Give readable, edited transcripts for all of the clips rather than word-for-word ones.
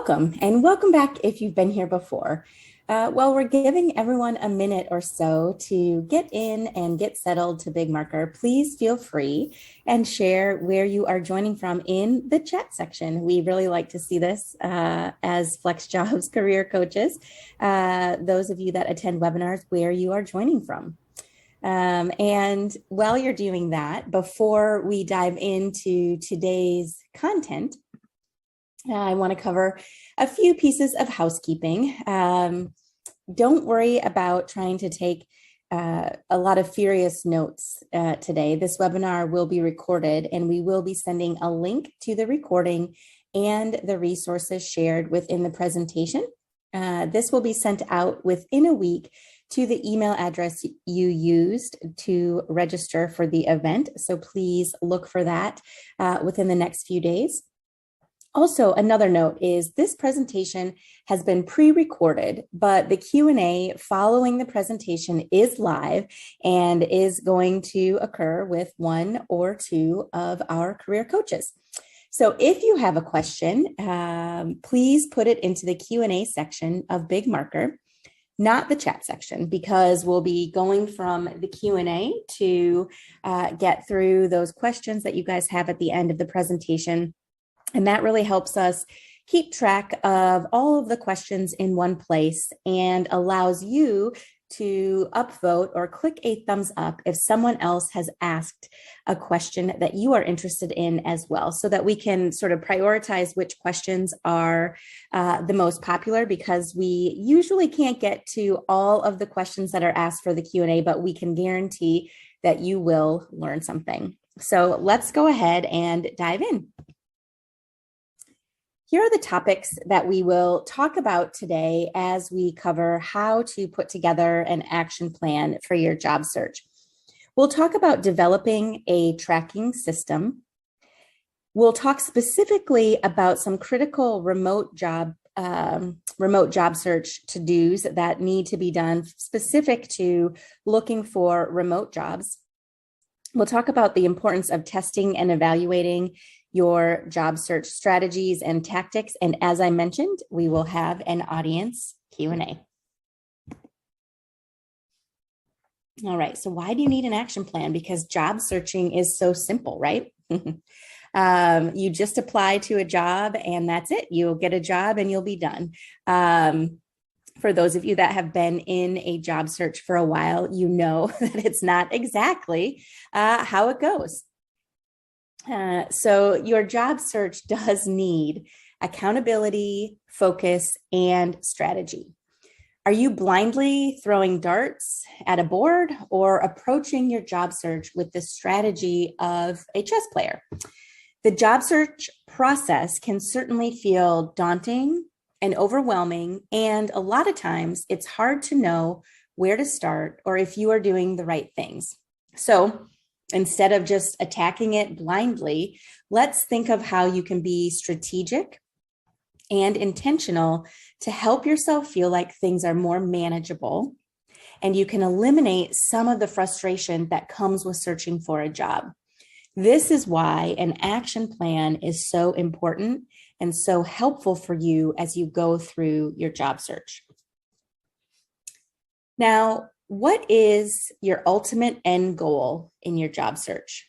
Welcome, and welcome back if you've been here before. We're giving everyone a minute or so to get in and get settled to Big Marker. Please feel free and share where you are joining from in the chat section. We really like to see this as FlexJobs career coaches. Those of you that attend webinars, where you are joining from. And while you're doing that, before we dive into today's content, I want to cover a few pieces of housekeeping. Don't worry about trying to take a lot of furious notes today. This webinar will be recorded, and we will be sending a link to the recording and the resources shared within the presentation. This will be sent out within a week to the email address you used to register for the event. So please look for that within the next few days. Also, another note is this presentation has been pre-recorded, but the Q&A following the presentation is live and is going to occur with one or two of our career coaches. So if you have a question, please put it into the Q&A section of Big Marker, not the chat section, because we'll be going from the Q&A to get through those questions that you guys have at the end of the presentation. And that really helps us keep track of all of the questions in one place and allows you to upvote or click a thumbs up if someone else has asked a question that you are interested in as well, so that we can sort of prioritize which questions are the most popular, because we usually can't get to all of the questions that are asked for the Q&A, but we can guarantee that you will learn something. So let's go ahead and dive in. Here are the topics that we will talk about today as we cover how to put together an action plan for your job search. We'll talk about developing a tracking system. We'll talk specifically about some critical remote job search to-dos that need to be done specific to looking for remote jobs. We'll talk about the importance of testing and evaluating your job search strategies and tactics. And as I mentioned, we will have an audience Q&A. All right, so why do you need an action plan? Because job searching is so simple, right? You just apply to a job and that's it. You'll get a job and you'll be done. For those of you that have been in a job search for a while, you know that it's not exactly how it goes. So your job search does need accountability, focus, and strategy. Are you blindly throwing darts at a board or approaching your job search with the strategy of a chess player? The job search process can certainly feel daunting and overwhelming, and a lot of times it's hard to know where to start or if you are doing the right things. So instead of just attacking it blindly, let's think of how you can be strategic and intentional to help yourself feel like things are more manageable, and you can eliminate some of the frustration that comes with searching for a job. This is why an action plan is so important and so helpful for you as you go through your job search. Now, what is your ultimate end goal in your job search?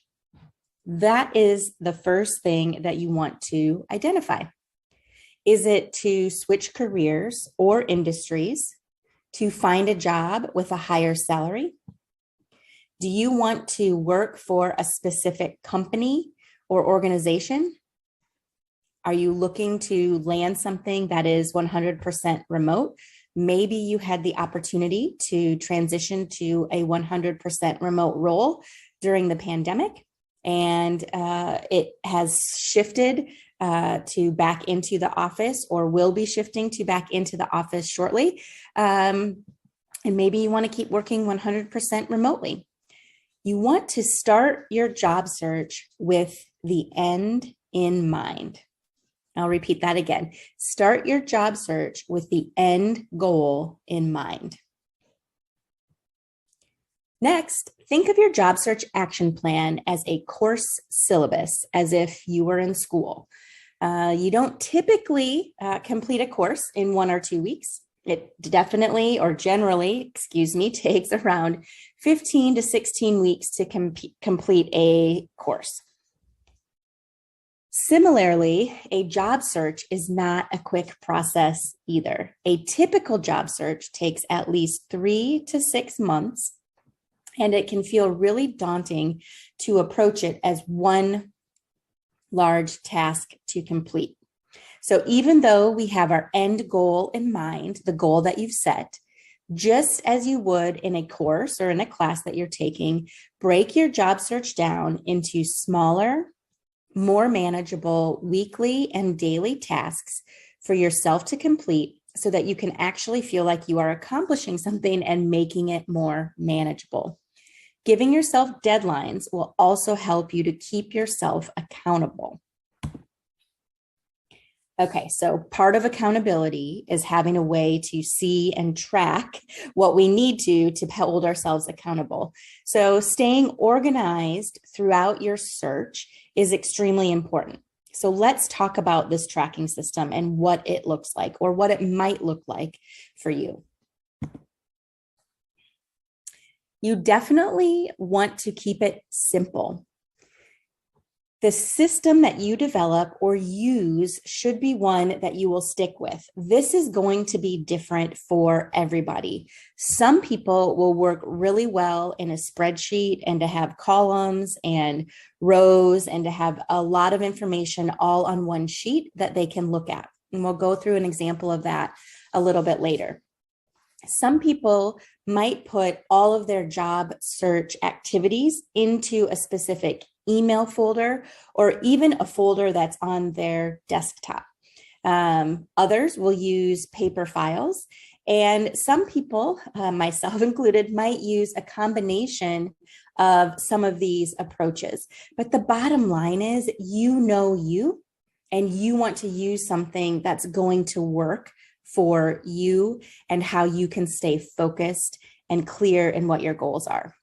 That is the first thing that you want to identify. Is it to switch careers or industries, to find a job with a higher salary? Do you want to work for a specific company or organization? Are you looking to land something that is 100% remote? Maybe you had the opportunity to transition to a 100% remote role during the pandemic, and it has shifted to back into the office, or will be shifting to back into the office shortly. And maybe you want to keep working 100% remotely. You want to start your job search with the end in mind. I'll repeat that again. Start your job search with the end goal in mind. Next, think of your job search action plan as a course syllabus, as if you were in school. You don't typically complete a course in 1 or 2 weeks. It definitely or generally, takes around 15 to 16 weeks to complete a course. Similarly, a job search is not a quick process either. A typical job search takes at least 3 to 6 months, and it can feel really daunting to approach it as one large task to complete. So even though we have our end goal in mind, the goal that you've set, just as you would in a course or in a class that you're taking, break your job search down into smaller, more manageable weekly and daily tasks for yourself to complete so that you can actually feel like you are accomplishing something and making it more manageable. Giving yourself deadlines will also help you to keep yourself accountable. Okay, so part of accountability is having a way to see and track what we need to hold ourselves accountable. So staying organized throughout your search is extremely important. So let's talk about this tracking system and what it looks like or what it might look like for you. You definitely want to keep it simple. The system that you develop or use should be one that you will stick with. This is going to be different for everybody. Some people will work really well in a spreadsheet and to have columns and rows and to have a lot of information all on one sheet that they can look at. And we'll go through an example of that a little bit later. Some people might put all of their job search activities into a specific email folder or even a folder that's on their desktop. Others will use paper files, and some people, myself included, might use a combination of some of these approaches. But the bottom line is, you know you, and you want to use something that's going to work for you and how you can stay focused and clear in what your goals are.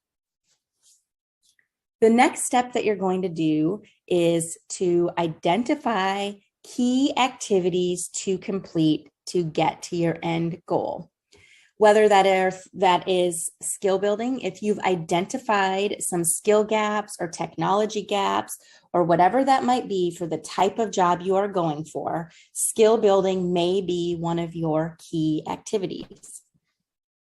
The next step that you're going to do is to identify key activities to complete to get to your end goal. Whether that is skill building, if you've identified some skill gaps or technology gaps or whatever that might be for the type of job you are going for, skill building may be one of your key activities.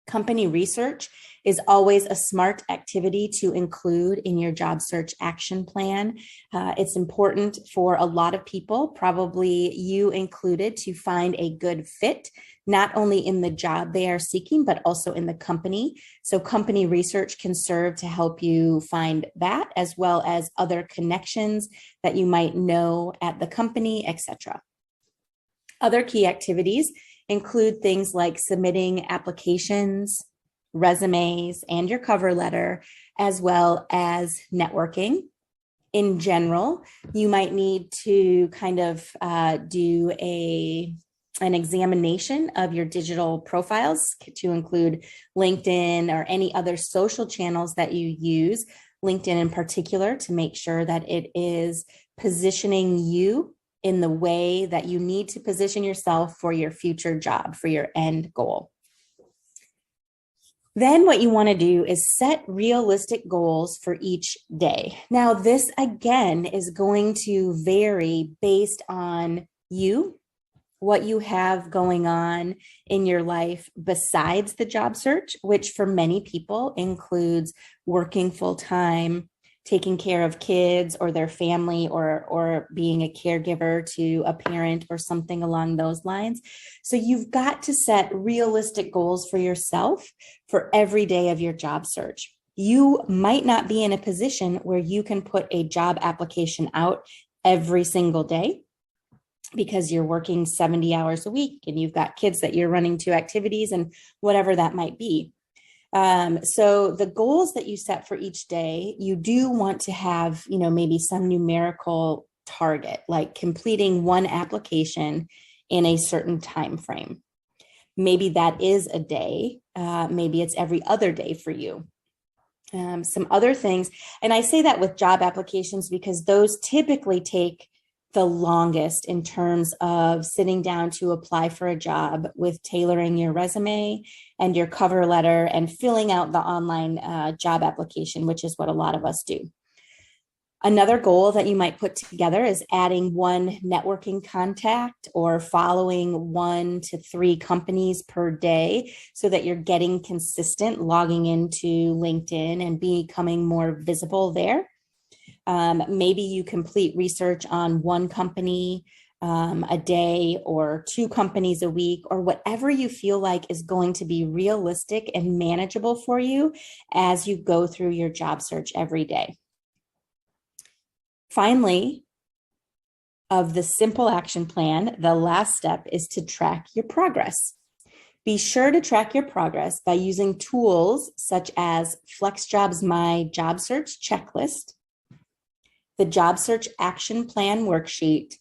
Company research is always a smart activity to include in your job search action plan. It's important for a lot of people, probably you included, to find a good fit, not only in the job they are seeking, but also in the company. So company research can serve to help you find that, as well as other connections that you might know at the company, etc. Other key activities include things like submitting applications, resumes, and your cover letter, as well as networking. In general, you might need to kind of do an examination of your digital profiles to include LinkedIn or any other social channels that you use, LinkedIn in particular, to make sure that it is positioning you in the way that you need to position yourself for your future job, for your end goal. Then what you want to do is set realistic goals for each day. Now, this again is going to vary based on you, what you have going on in your life besides the job search, which for many people includes working full-time, taking care of kids or their family, or being a caregiver to a parent or something along those lines. So you've got to set realistic goals for yourself for every day of your job search. You might not be in a position where you can put a job application out every single day because you're working 70 hours a week and you've got kids that you're running to activities and whatever that might be. So the goals that you set for each day, you do want to have, maybe some numerical target, like completing one application in a certain time frame. Maybe that is a day. Maybe it's every other day for you. Some other things, and I say that with job applications because those typically take the longest in terms of sitting down to apply for a job with tailoring your resume and your cover letter and filling out the online job application, which is what a lot of us do. Another goal that you might put together is adding one networking contact or following 1 to 3 companies per day so that you're getting consistent logging into LinkedIn and becoming more visible there. Maybe you complete research on one company a day or 2 companies a week, or whatever you feel like is going to be realistic and manageable for you as you go through your job search every day. Finally, of the simple action plan, the last step is to track your progress. Be sure to track your progress by using tools such as FlexJobs My Job Search Checklist, the Job Search Action Plan Worksheet,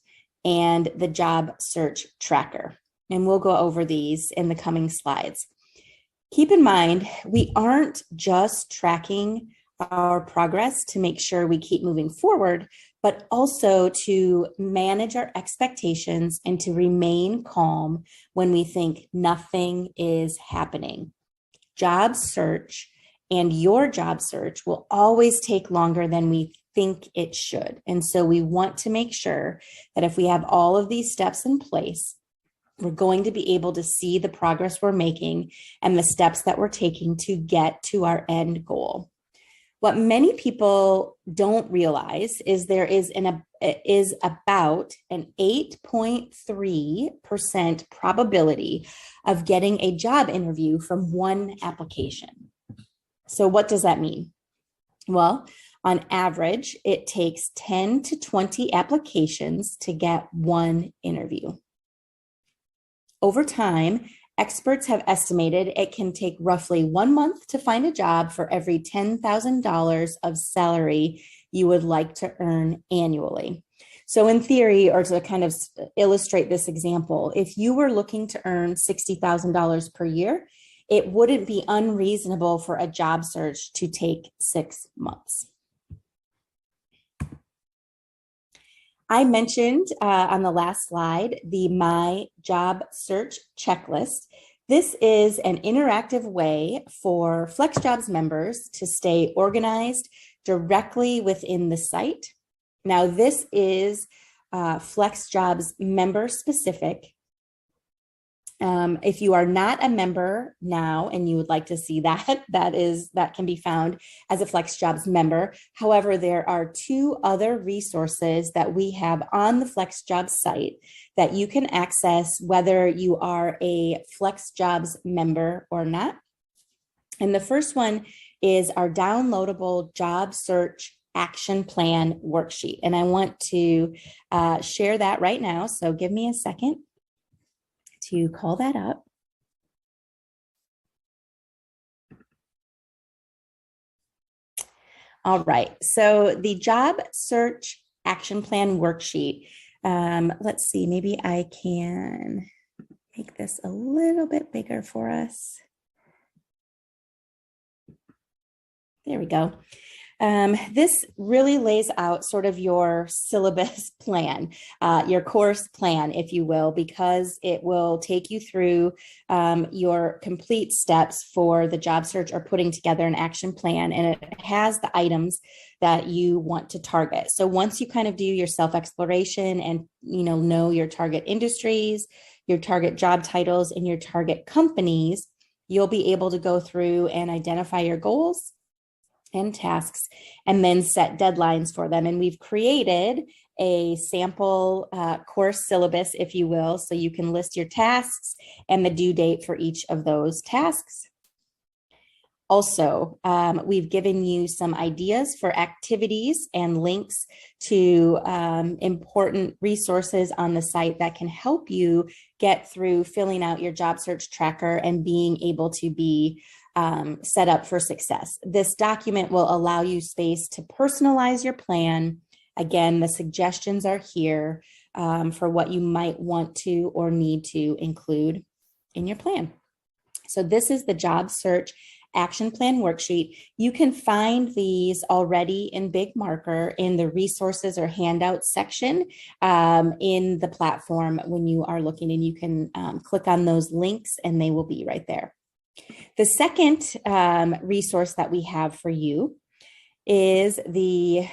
and the Job Search Tracker. And we'll go over these in the coming slides. Keep in mind, we aren't just tracking our progress to make sure we keep moving forward, but also to manage our expectations and to remain calm when we think nothing is happening. Job search and your job search will always take longer than we think it should. And so we want to make sure that if we have all of these steps in place, we're going to be able to see the progress we're making and the steps that we're taking to get to our end goal. What many people don't realize is there is about an 8.3% probability of getting a job interview from one application. So what does that mean? Well, on average, it takes 10 to 20 applications to get one interview. Over time, experts have estimated it can take roughly 1 month to find a job for every $10,000 of salary you would like to earn annually. So in theory, or to kind of illustrate this example, if you were looking to earn $60,000 per year, it wouldn't be unreasonable for a job search to take 6 months. I mentioned on the last slide, the My Job Search Checklist. This is an interactive way for FlexJobs members to stay organized directly within the site. Now, this is FlexJobs member specific. If you are not a member now and you would like to see that, that can be found as a FlexJobs member. However, there are 2 other resources that we have on the FlexJobs site that you can access whether you are a FlexJobs member or not. And the first one is our downloadable job search action plan worksheet. And I want to share that right now. So give me a second to call that up. All right, so the job search action plan worksheet. Let's see, maybe I can make this a little bit bigger for us. There we go. This really lays out sort of your syllabus plan, your course plan, if you will, because it will take you through your complete steps for the job search or putting together an action plan, and it has the items that you want to target. So once you kind of do your self-exploration and know your target industries, your target job titles, and your target companies, you'll be able to go through and identify your goals and tasks, and then set deadlines for them. And we've created a sample course syllabus, if you will, so you can list your tasks and the due date for each of those tasks. Also, we've given you some ideas for activities and links to important resources on the site that can help you get through filling out your job search tracker and being able to be set up for success. This document will allow you space to personalize your plan. Again, the suggestions are here for what you might want to or need to include in your plan. So this is the job search action plan worksheet. You can find these already in big marker in the resources or handouts section in the platform when you are looking, and you can click on those links and they will be right there. The second resource that we have for you is the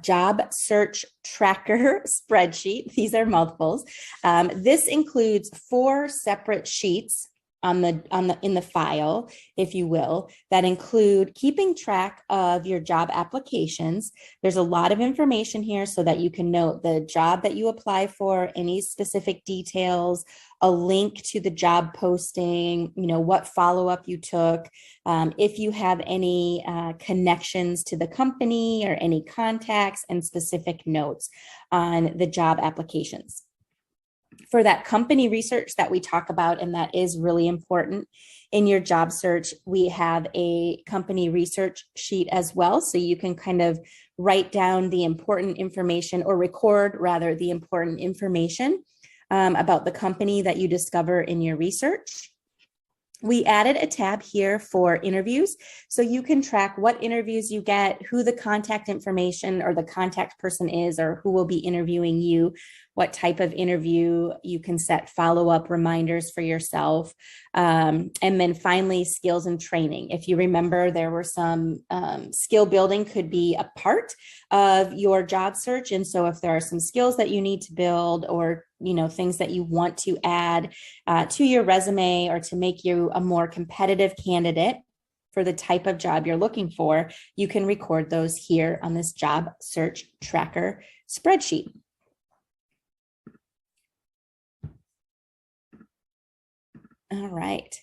job search tracker spreadsheet. These are mouthfuls. This includes 4 separate sheets in the file, if you will, that include keeping track of your job applications. There's a lot of information here so that you can note the job that you apply for, any specific details, a link to the job posting, what follow-up you took, if you have any connections to the company or any contacts, and specific notes on the job applications. For that company research that we talk about, and that is really important in your job search, we have a company research sheet as well. So you can kind of write down the important information, or record rather the important information about the company that you discover in your research. We added a tab here for interviews, so you can track what interviews you get, who the contact information or the contact person is, or who will be interviewing you, what type of interview. You can set follow-up reminders for yourself. And then finally, skills and training. If you remember, there were some skill building could be a part of your job search. And so if there are some skills that you need to build, or things that you want to add to your resume, or to make you a more competitive candidate for the type of job you're looking for, you can record those here on this job search tracker spreadsheet. All right.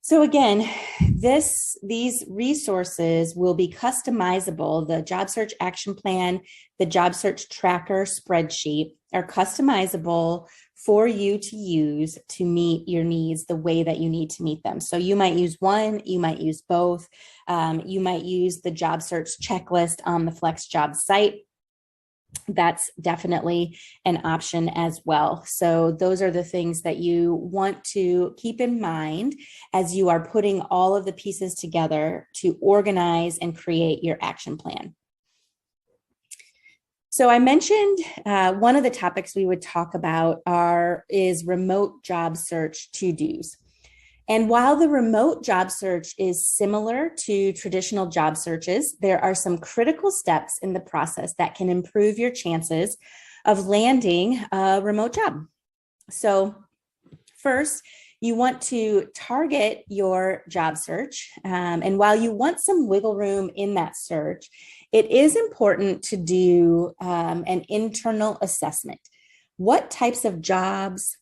So again, these resources will be customizable. The job search action plan, the job search tracker spreadsheet are customizable for you to use to meet your needs the way that you need to meet them. So you might use one, you might use both. You might use the job search checklist on the FlexJobs site. That's definitely an option as well. So those are the things that you want to keep in mind as you are putting all of the pieces together to organize and create your action plan. So I mentioned one of the topics we would talk about is remote job search to-dos. And while the remote job search is similar to traditional job searches, there are some critical steps in the process that can improve your chances of landing a remote job. So first, you want to target your job search. And while you want some wiggle room in that search, it is important to do an internal assessment. What types of jobs,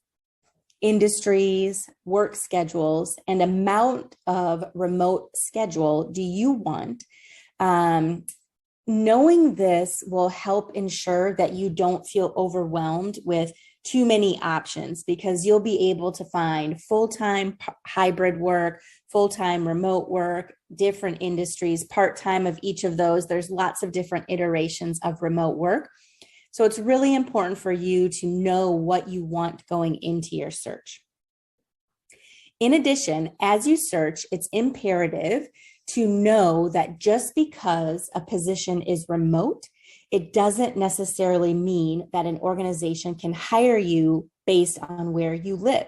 industries, work schedules, and amount of remote schedule do you want? Knowing this will help ensure that you don't feel overwhelmed with too many options, because you'll be able to find full-time hybrid work, full-time remote work, different industries, part-time of each of those. There's lots of different iterations of remote work. So it's really important for you to know what you want going into your search. In addition, as you search, it's imperative to know that just because a position is remote, it doesn't necessarily mean that an organization can hire you based on where you live.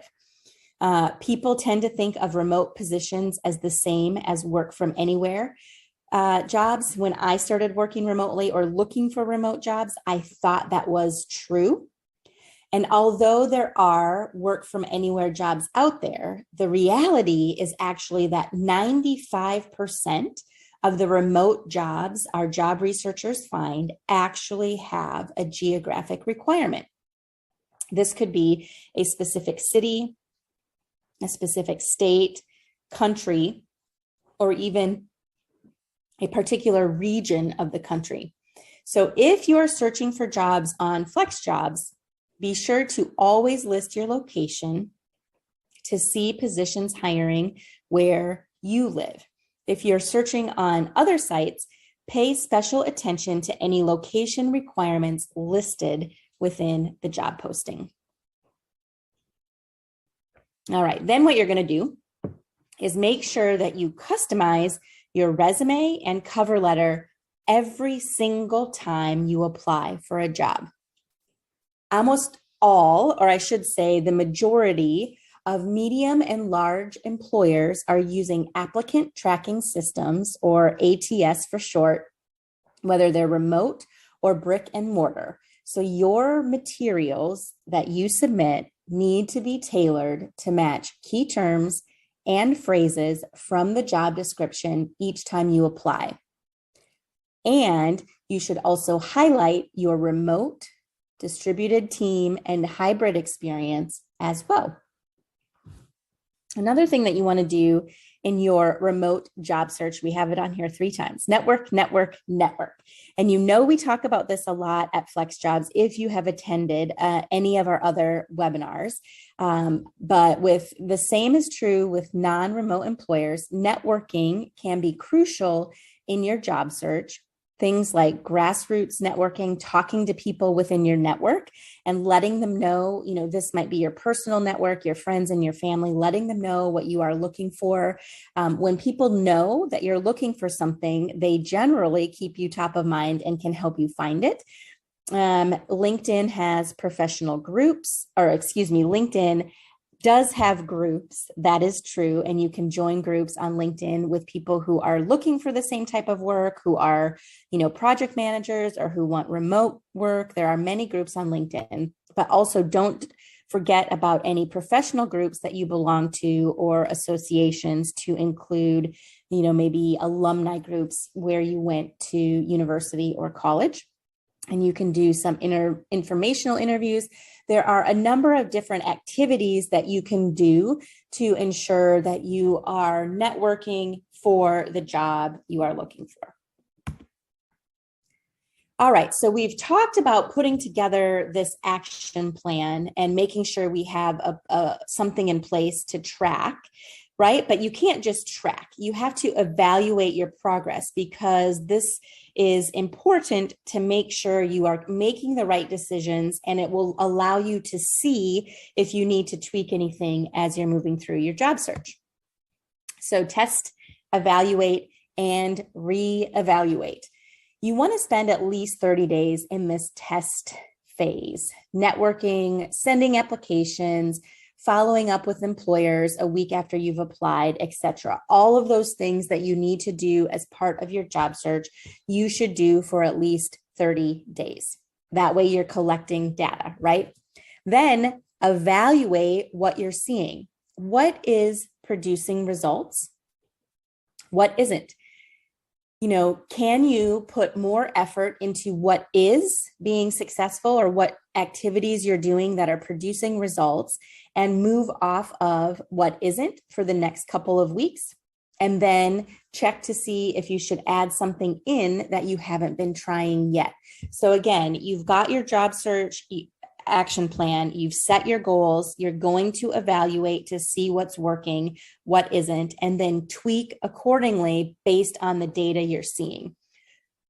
People tend to think of remote positions as the same as work from anywhere jobs. When I started working remotely or looking for remote jobs, I thought that was true. And although there are work from anywhere jobs out there, the reality is actually that 95% of the remote jobs our job researchers find actually have a geographic requirement. This could be a specific city, a specific state, country, or even a particular region of the country. So if you're searching for jobs on FlexJobs, be sure to always list your location to see positions hiring where you live. If you're searching on other sites, pay special attention to any location requirements listed within the job posting. All right, then what you're going to do is make sure that you customize your resume and cover letter every single time you apply for a job. Almost all, or I should say the majority of medium and large employers are using applicant tracking systems, or ATS for short, whether they're remote or brick and mortar. So your materials that you submit need to be tailored to match key terms and phrases from the job description each time you apply. And you should also highlight your remote, distributed team, and hybrid experience as well. Another thing that you want to do in your remote job search, we have it on here 3 times: network, network, network. And you know we talk about this a lot at FlexJobs if you have attended any of our other webinars. But with the same is true with non-remote employers, networking can be crucial in your job search. Things like grassroots networking, talking to people within your network and letting them know, this might be your personal network, your friends and your family, letting them know what you are looking for. When people know that you're looking for something, they generally keep you top of mind and can help you find it. LinkedIn has professional groups, LinkedIn does have groups. That is true. And you can join groups on LinkedIn with people who are looking for the same type of work, who are, project managers or who want remote work. There are many groups on LinkedIn, but also don't forget about any professional groups that you belong to or associations, to include, maybe alumni groups where you went to university or college. And you can do some informational interviews. There are a number of different activities that you can do to ensure that you are networking for the job you are looking for. All right, so we've talked about putting together this action plan and making sure we have something in place to track, right? But you can't just track. You have to evaluate your progress, because this is important to make sure you are making the right decisions, and it will allow you to see if you need to tweak anything as you're moving through your job search. So test, evaluate, and reevaluate. You want to spend at least 30 days in this test phase, networking, sending applications, following up with employers a week after you've applied, etc. All of those things that you need to do as part of your job search, you should do for at least 30 days. That way you're collecting data, right? Then evaluate what you're seeing. What is producing results? What isn't? Can you put more effort into what is being successful, or what activities you're doing that are producing results, and move off of what isn't for the next couple of weeks? And then check to see if you should add something in that you haven't been trying yet. So again, you've got your job search action plan, you've set your goals, you're going to evaluate to see what's working, what isn't, and then tweak accordingly based on the data you're seeing.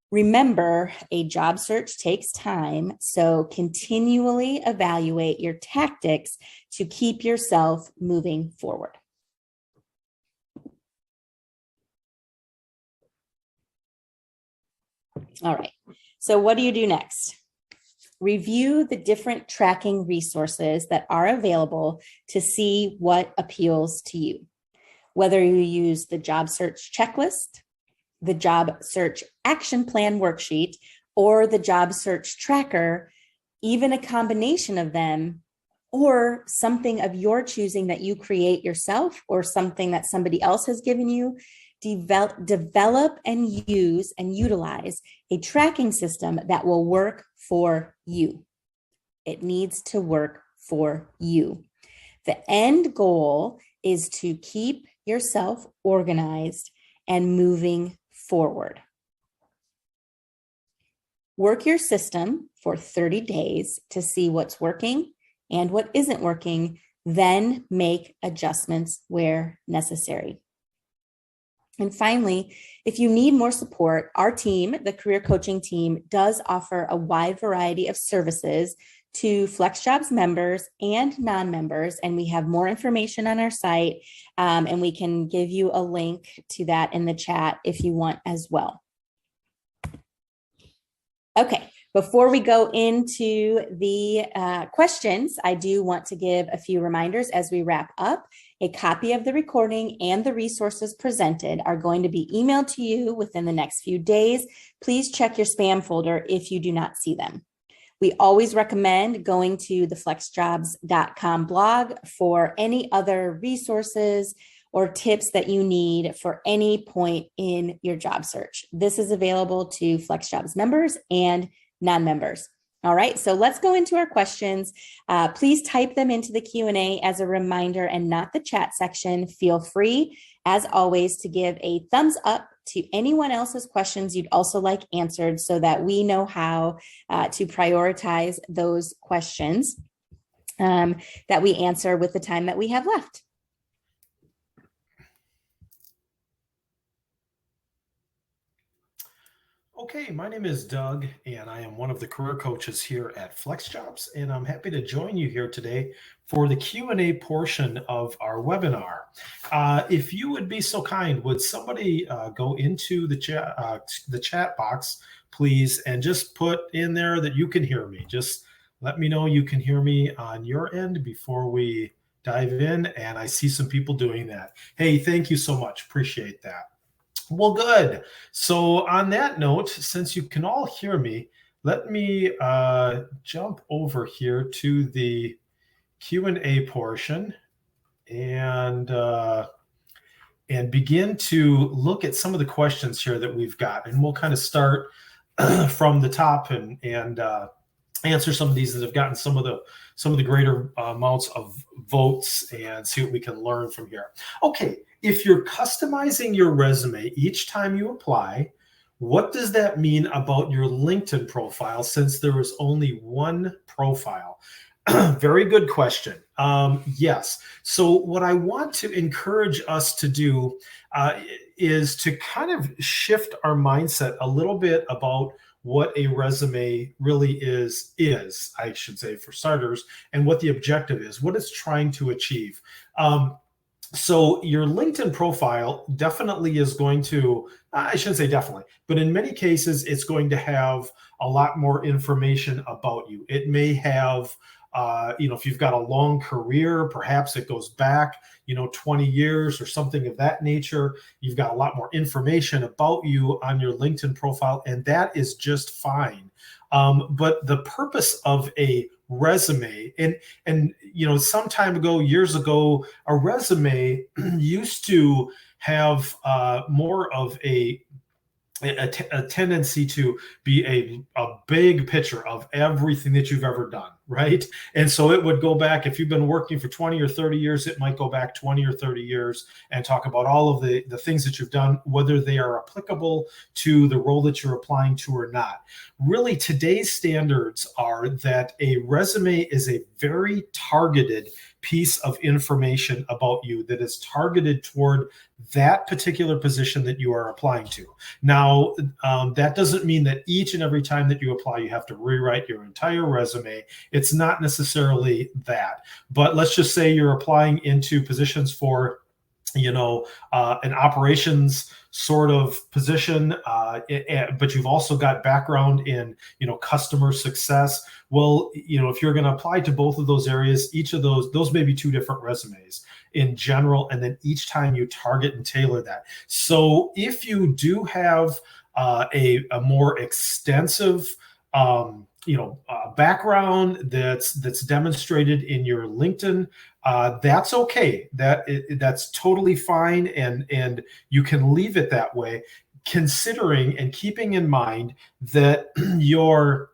Remember, a job search takes time, so continually evaluate your tactics to keep yourself moving forward. All right, so what do you do next? Review the different tracking resources that are available to see what appeals to you. Whether you use the job search checklist, the job search action plan worksheet, or the job search tracker, even a combination of them, or something of your choosing that you create yourself, or something that somebody else has given you, develop and use and utilize a tracking system that will work for you. It needs to work for you. The end goal is to keep yourself organized and moving forward. Work your system for 30 days to see what's working and what isn't working, then make adjustments where necessary. And finally, if you need more support, our team, the career coaching team, does offer a wide variety of services to FlexJobs members and non-members, and we have more information on our site, and we can give you a link to that in the chat if you want as well. Okay, before we go into the questions, I do want to give a few reminders as we wrap up. A copy of the recording and the resources presented are going to be emailed to you within the next few days. Please check your spam folder if you do not see them. We always recommend going to the flexjobs.com blog for any other resources or tips that you need for any point in your job search. This is available to FlexJobs members and non-members. All right, so let's go into our questions. Please type them into the Q&A as a reminder and not the chat section. Feel free, as always, to give a thumbs up to anyone else's questions you'd also like answered so that we know how to prioritize those questions that we answer with the time that we have left. Okay, my name is Doug, and I am one of the career coaches here at FlexJobs, and I'm happy to join you here today for the Q&A portion of our webinar. If you would be so kind, would somebody go into the chat box, please, and just put in there that you can hear me. Just let me know you can hear me on your end before we dive in, and I see some people doing that. Hey, thank you so much. Appreciate that. Well, good. So on that note, since you can all hear me, let me jump over here to the Q&A portion and begin to look at some of the questions here that we've got. And we'll kind of start from the top and answer some of these that have gotten some of the greater amounts of votes and see what we can learn from here. Okay. If you're customizing your resume each time you apply, what does that mean about your LinkedIn profile since there is only one profile? Very good question. Yes. So what I want to encourage us to do is to kind of shift our mindset a little bit about what a resume really is, I should say, for starters, and what the objective is, what it's trying to achieve. So your LinkedIn profile definitely is going to, I shouldn't say definitely, but in many cases, it's going to have a lot more information about you. It may have, if you've got a long career, perhaps it goes back, 20 years or something of that nature. You've got a lot more information about you on your LinkedIn profile, and that is just fine. But the purpose of a resume, and some time ago, years ago, a resume used to have more of a tendency to be a big picture of everything that you've ever done, right? And so it would go back, if you've been working for 20 or 30 years, it might go back 20 or 30 years and talk about all of the things that you've done, whether they are applicable to the role that you're applying to or not. Really, today's standards are that a resume is a very targeted piece of information about you that is targeted toward that particular position that you are applying to. Now, that doesn't mean that each and every time that you apply, you have to rewrite your entire resume. It's not necessarily that. But let's just say you're applying into positions for an operations sort of position, but you've also got background in, customer success. Well, if you're going to apply to both of those areas, each of those may be two different resumes in general, and then each time you target and tailor that. So if you do have a more extensive background that's demonstrated in your LinkedIn, that's okay. That's totally fine, and you can leave it that way, considering and keeping in mind that your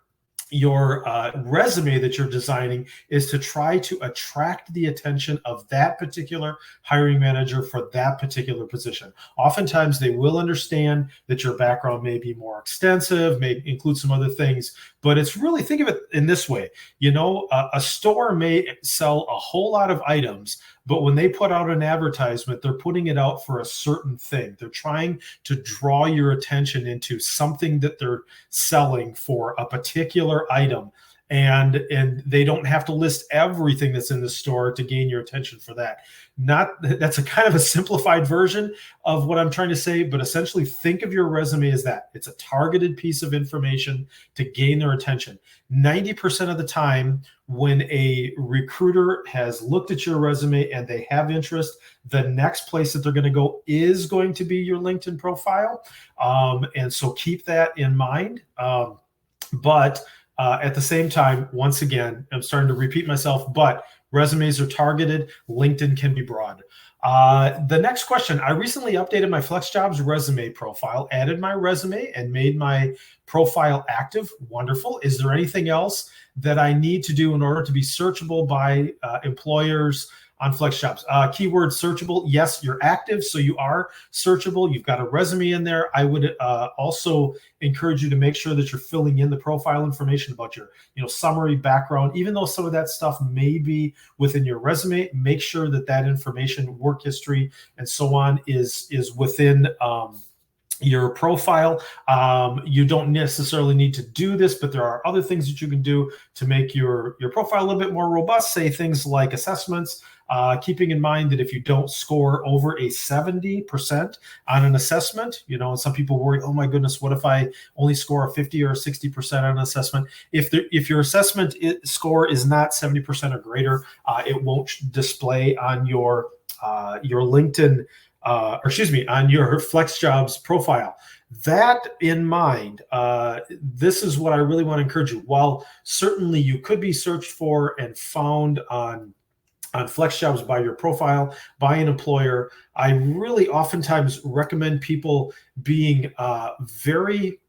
resume that you're designing is to try to attract the attention of that particular hiring manager for that particular position. Oftentimes they will understand that your background may be more extensive, may include some other things, but it's really, think of it in this way. A store may sell a whole lot of items, but when they put out an advertisement, they're putting it out for a certain thing. They're trying to draw your attention into something that they're selling for a particular item. and they don't have to list everything that's in the store to gain your attention for that. Not That's a kind of a simplified version of what I'm trying to say, but essentially think of your resume as that. It's a targeted piece of information to gain their attention. 90% of the time, when a recruiter has looked at your resume and they have interest, the next place that they're going to go is going to be your LinkedIn profile. And so keep that in mind. But at the same time, once again, I'm starting to repeat myself, but resumes are targeted. LinkedIn can be broad. The next question, I recently updated my FlexJobs resume profile, added my resume, and made my profile active. Wonderful. Is there anything else that I need to do in order to be searchable by employers on FlexJobs? Keyword searchable. Yes, you're active, so you are searchable. You've got a resume in there. I would also encourage you to make sure that you're filling in the profile information about your, summary, background. Even though some of that stuff may be within your resume, make sure that that information, work history, and so on is within your profile. You don't necessarily need to do this, but there are other things that you can do to make your profile a little bit more robust. Say things like assessments, keeping in mind that if you don't score over a 70% on an assessment, and some people worry, oh my goodness, what if I only score a 50 or 60% on an assessment? If your assessment score is not 70% or greater, it won't display on your LinkedIn, on your FlexJobs profile. That in mind, this is what I really want to encourage you. While certainly you could be searched for and found on FlexJobs by your profile, by an employer, I really oftentimes recommend people being very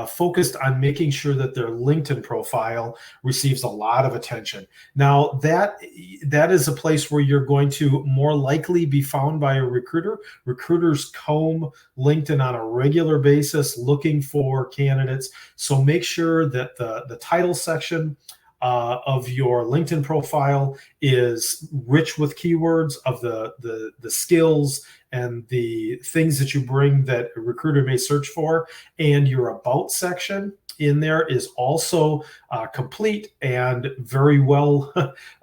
focused on making sure that their LinkedIn profile receives a lot of attention. Now, that is a place where you're going to more likely be found by a recruiter. Recruiters comb LinkedIn on a regular basis looking for candidates. So make sure that the title section of your LinkedIn profile is rich with keywords of the skills and the things that you bring that a recruiter may search for. And your about section in there is also complete and very well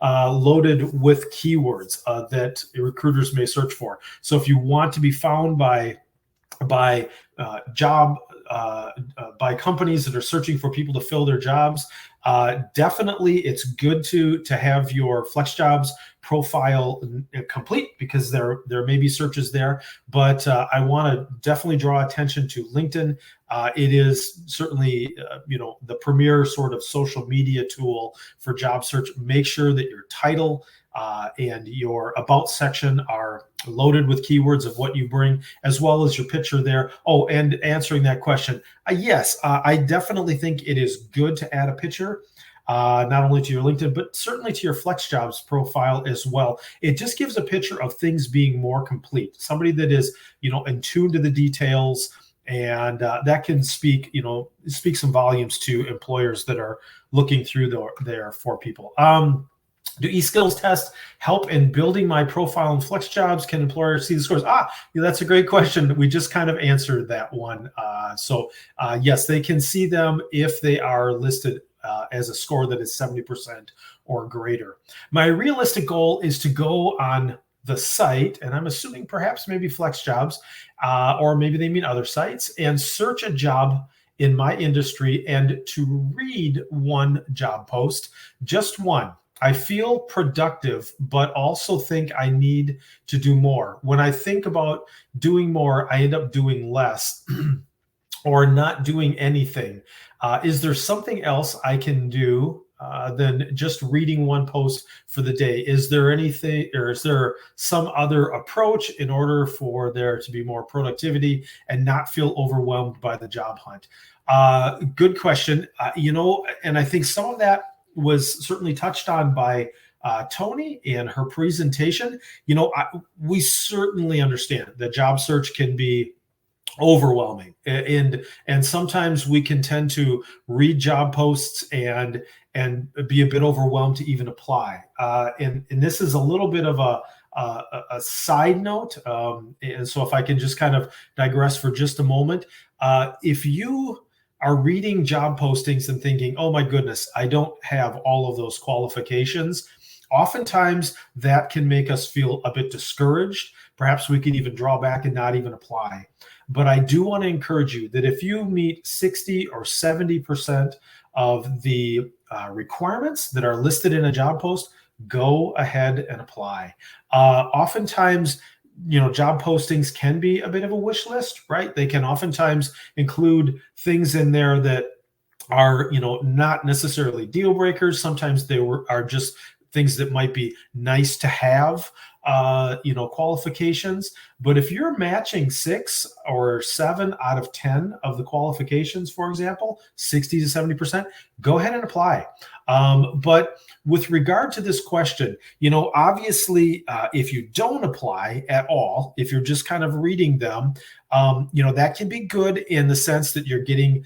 loaded with keywords that recruiters may search for. So if you want to be found by companies that are searching for people to fill their jobs, definitely it's good to have your FlexJobs profile complete, because there may be searches there. But I want to definitely draw attention to LinkedIn. It is certainly the premier sort of social media tool for job search. Make sure that your title and your about section are loaded with keywords of what you bring, as well as your picture there. Oh, and answering that question, yes, I definitely think it is good to add a picture, not only to your LinkedIn, but certainly to your FlexJobs profile as well. It just gives a picture of things being more complete. Somebody that is, in tune to the details, and that can speak some volumes to employers that are looking through there for people. Do e-skills tests help in building my profile in FlexJobs? Can employers see the scores? That's a great question. We just kind of answered that one. So yes, they can see them if they are listed as a score that is 70% or greater. My realistic goal is to go on the site, and I'm assuming perhaps maybe FlexJobs, or maybe they mean other sites, and search a job in my industry and to read one job post, just one. I feel productive, but also think I need to do more. When I think about doing more, I end up doing less or not doing anything. Is there something else I can do than just reading one post for the day? Is there anything, or is there some other approach in order for there to be more productivity and not feel overwhelmed by the job hunt? Good question. And I think some of that was certainly touched on by Tony in her presentation. We certainly understand that job search can be overwhelming, and sometimes we can tend to read job posts and be a bit overwhelmed to even apply. And this is a little bit of a side note. And so if I can just kind of digress for just a moment, if you are reading job postings and thinking, oh my goodness, I don't have all of those qualifications. Oftentimes that can make us feel a bit discouraged. Perhaps we could even draw back and not even apply. But I do want to encourage you that if you meet 60 or 70% of the requirements that are listed in a job post, go ahead and apply. Oftentimes, job postings can be a bit of a wish list, right? They can oftentimes include things in there that are, not necessarily deal breakers. Sometimes are just things that might be nice to have, qualifications. But if you're matching 6 or 7 out of 10 of the qualifications, for example, 60 to 70%, go ahead and apply. But with regard to this question, obviously, if you don't apply at all, if you're just kind of reading them, that can be good in the sense that you're getting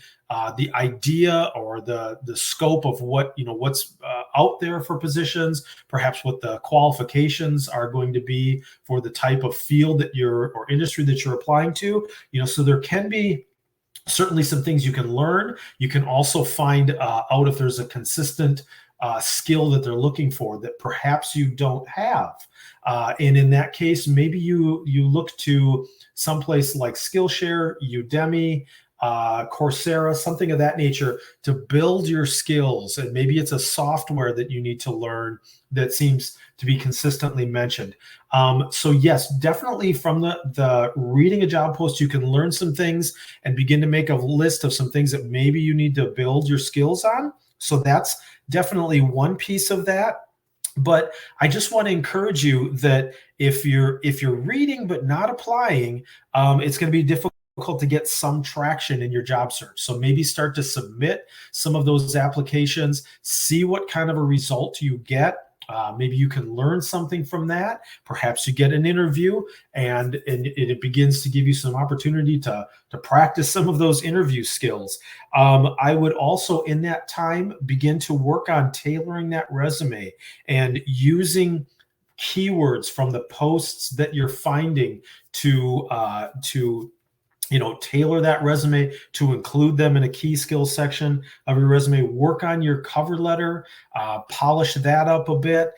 the idea or the scope of what's out there for positions, perhaps what the qualifications are going to be for the type of field or industry that you're applying to. So there can be certainly some things you can learn. You can also find out if there's a consistent skill that they're looking for that perhaps you don't have. And in that case, maybe you look to someplace like Skillshare, Udemy, Coursera, something of that nature to build your skills. And maybe it's a software that you need to learn that seems to be consistently mentioned. So yes, definitely from the reading a job post, you can learn some things and begin to make a list of some things that maybe you need to build your skills on. So that's definitely one piece of that. But I just want to encourage you that if you're reading but not applying, it's going to be difficult to get some traction in your job search. So maybe start to submit some of those applications, see what kind of a result you get. Maybe you can learn something from that. Perhaps you get an interview and it begins to give you some opportunity to practice some of those interview skills. I would also in that time begin to work on tailoring that resume and using keywords from the posts that you're finding to tailor that resume to include them in a key skills section of your resume. Work on your cover letter, polish that up a bit.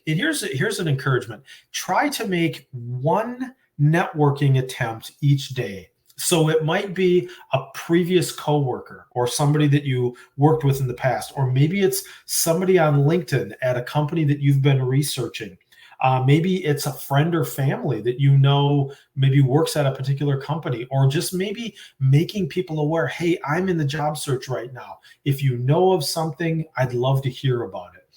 Here's an encouragement. Try to make one networking attempt each day. So it might be a previous coworker or somebody that you worked with in the past, or maybe it's somebody on LinkedIn at a company that you've been researching. Maybe it's a friend or family that maybe works at a particular company, or just maybe making people aware, hey, I'm in the job search right now. If you know of something, I'd love to hear about it.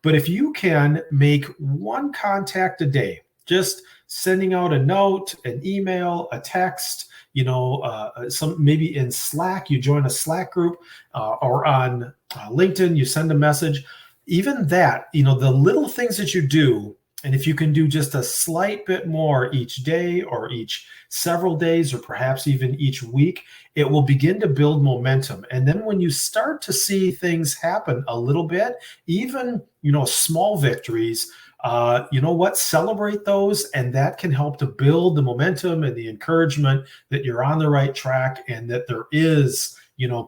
But if you can make one contact a day, just sending out a note, an email, a text, maybe in Slack, you join a Slack group, or on LinkedIn, you send a message. Even that, the little things that you do, and if you can do just a slight bit more each day or each several days, or perhaps even each week, it will begin to build momentum. And then when you start to see things happen a little bit, even, small victories, celebrate those. And that can help to build the momentum and the encouragement that you're on the right track and that there is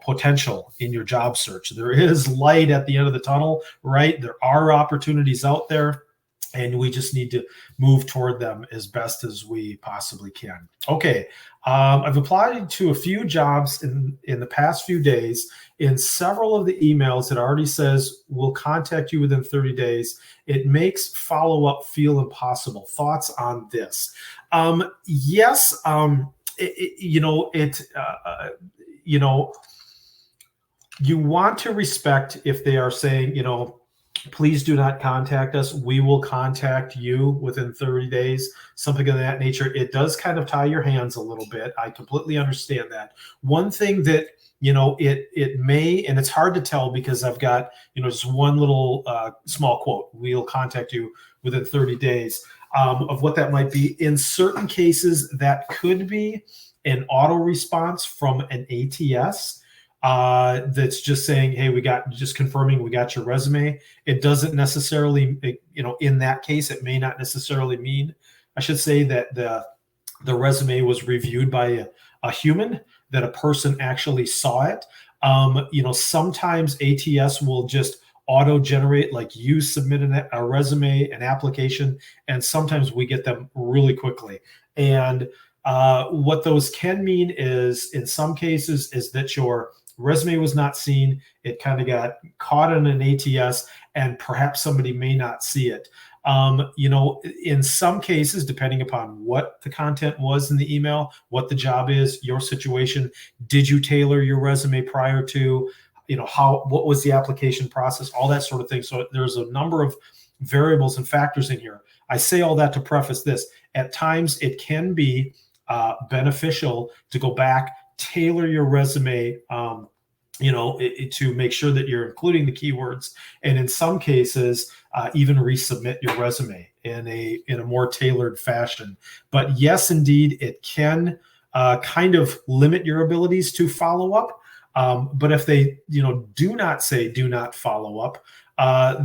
potential in your job search. There is light at the end of the tunnel, right? There are opportunities out there, and we just need to move toward them as best as we possibly can. Okay. I've applied to a few jobs in the past few days. In several of the emails, it already says we'll contact you within 30 days. It makes follow-up feel impossible. Thoughts on this? Yes. You want to respect if they are saying, please do not contact us. We will contact you within 30 days, something of that nature. It does kind of tie your hands a little bit. I completely understand that. One thing that, it may, and it's hard to tell because I've got, just one little small quote, we'll contact you within 30 days of what that might be. In certain cases, that could be an auto response from an ATS that's just saying, hey, just confirming we got your resume. It doesn't necessarily, in that case, it may not necessarily mean, I should say, that the resume was reviewed by a human. that a person actually saw it. Sometimes ATS will just auto generate, like you submit a resume, an application, and sometimes we get them really quickly. And what those can mean is, in some cases, is that your resume was not seen. It kind of got caught in an ATS, and perhaps somebody may not see it. In some cases, depending upon what the content was in the email, what the job is, your situation, did you tailor your resume prior to, what was the application process, all that sort of thing. So there's a number of variables and factors in here. I say all that to preface this. At times, it can be beneficial to go back, tailor your resume, to make sure that you're including the keywords, and in some cases, even resubmit your resume in a more tailored fashion. But yes, indeed, it can kind of limit your abilities to follow up. But if they, do not follow up,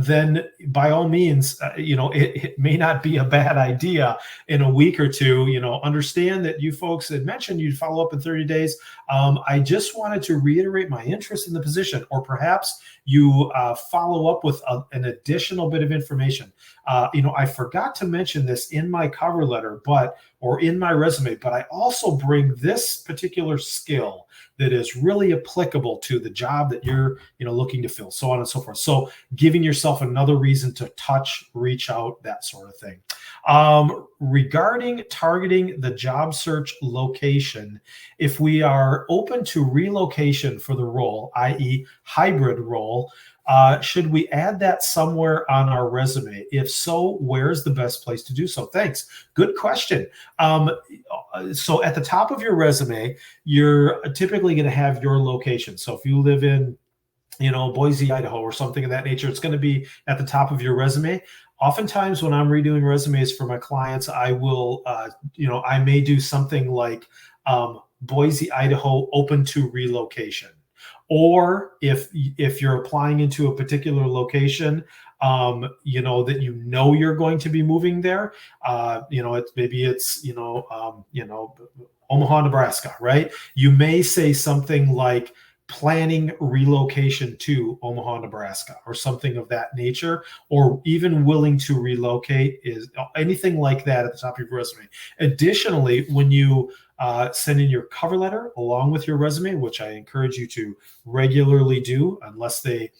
then by all means, it may not be a bad idea in a week or two. Understand that you folks had mentioned you'd follow up in 30 days. I just wanted to reiterate my interest in the position, or perhaps you follow up with an additional bit of information. I forgot to mention this in my cover letter, or in my resume, but I also bring this particular skill that is really applicable to the job that you're, looking to fill, so on and so forth. So giving yourself another reason to touch, reach out, that sort of thing. Regarding targeting the job search location, if we are open to relocation for the role, i.e. hybrid role, should we add that somewhere on our resume? If so, where's the best place to do so? Thanks. Good question. So at the top of your resume, you're typically going to have your location. So if you live in, Boise, Idaho, or something of that nature, it's going to be at the top of your resume. Oftentimes when I'm redoing resumes for my clients, I will, I may do something like Boise, Idaho, open to relocation. Or if you're applying into a particular location, that you're going to be moving there, it's Omaha, Nebraska, right? You may say something like planning relocation to Omaha, Nebraska, or something of that nature, or even willing to relocate, is anything like that at the top of your resume. Additionally, when you send in your cover letter along with your resume, which I encourage you to regularly do, unless they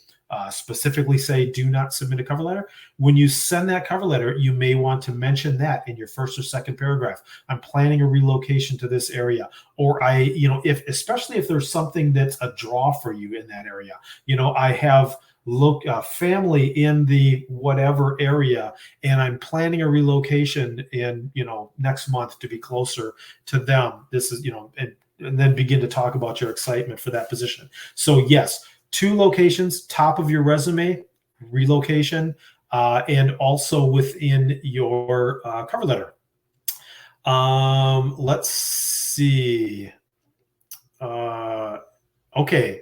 specifically say do not submit a cover letter. When you send that cover letter, you may want to mention that in your first or second paragraph. I'm planning a relocation to this area, or especially if there's something that's a draw for you in that area. I have family in the whatever area, and I'm planning a relocation in next month to be closer to them. This is and then begin to talk about your excitement for that position. So yes, 2 locations, top of your resume, relocation, and also within your cover letter. Let's see. Okay.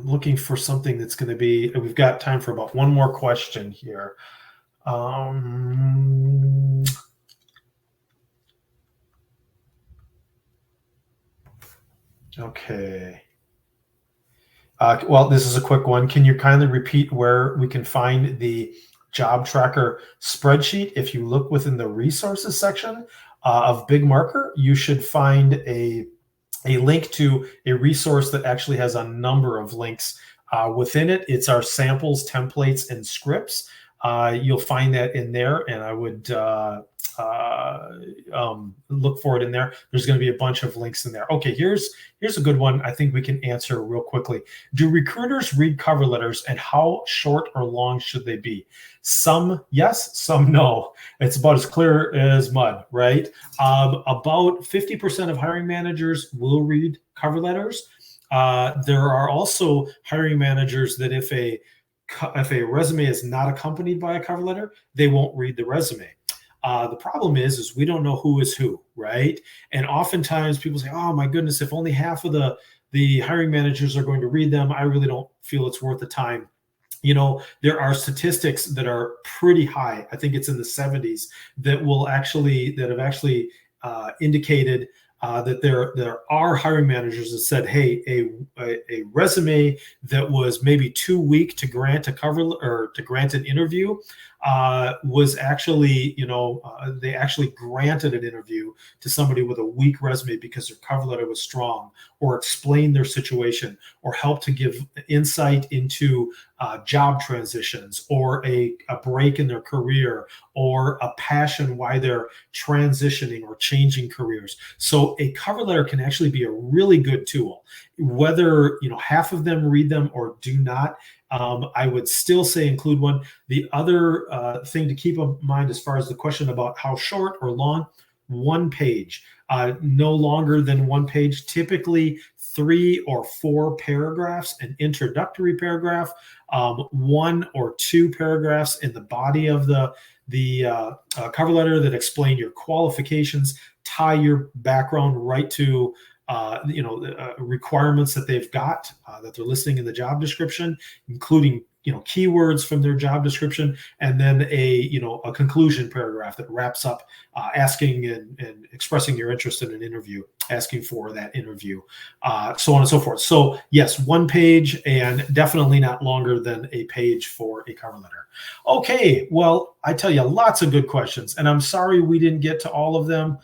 Looking for something that's going to be, we've got time for about one more question here. Okay. Well, this is a quick one. Can you kindly repeat where we can find the job tracker spreadsheet? If you look within the resources section of Big Marker, you should find a link to a resource that actually has a number of links within it. It's our samples, templates, and scripts. You'll find that in there, and I would look for it in there. There's going to be a bunch of links in there. Okay, here's a good one I think we can answer real quickly. Do recruiters read cover letters, and how short or long should they be? Some yes, some no. It's about as clear as mud, right? About 50% of hiring managers will read cover letters. There are also hiring managers that if a resume is not accompanied by a cover letter, they won't read the resume. The problem is we don't know who is who, right? And oftentimes people say, oh my goodness, if only half of the hiring managers are going to read them, I really don't feel it's worth the time there are statistics that are pretty high. I think it's in the 70s that have actually indicated that there are hiring managers that said, hey, a resume that was maybe too weak to grant a cover or to grant an interview was actually, they actually granted an interview to somebody with a weak resume because their cover letter was strong, or explained their situation, or helped to give insight into job transitions, or a break in their career, or a passion why they're transitioning or changing careers. So a cover letter can actually be a really good tool. Whether half of them read them or do not, I would still say include one. The other thing to keep in mind as far as the question about how short or long, one page, no longer than one page, typically 3 or 4 paragraphs, an introductory paragraph, 1 or 2 paragraphs in the body of the cover letter that explain your qualifications, tie your background right to requirements that they've got that they're listing in the job description, including keywords from their job description, and then a conclusion paragraph that wraps up asking and expressing your interest in an interview, asking for that interview, so on and so forth. So yes, one page, and definitely not longer than a page for a cover letter. Okay, well, I tell you, lots of good questions, and I'm sorry we didn't get to all of them.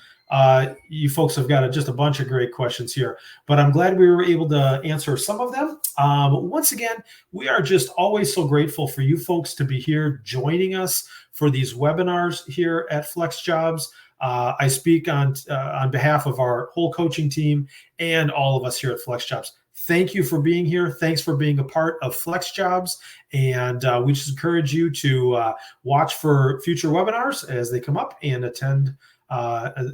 You folks have got just a bunch of great questions here, but I'm glad we were able to answer some of them. Once again, we are just always so grateful for you folks to be here joining us for these webinars here at FlexJobs. I speak on behalf of our whole coaching team and all of us here at FlexJobs. Thank you for being here. Thanks for being a part of FlexJobs. And we just encourage you to watch for future webinars as they come up, and attend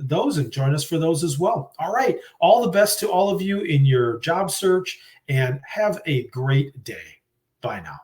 those and join us for those as well. All right. All the best to all of you in your job search, and have a great day. Bye now.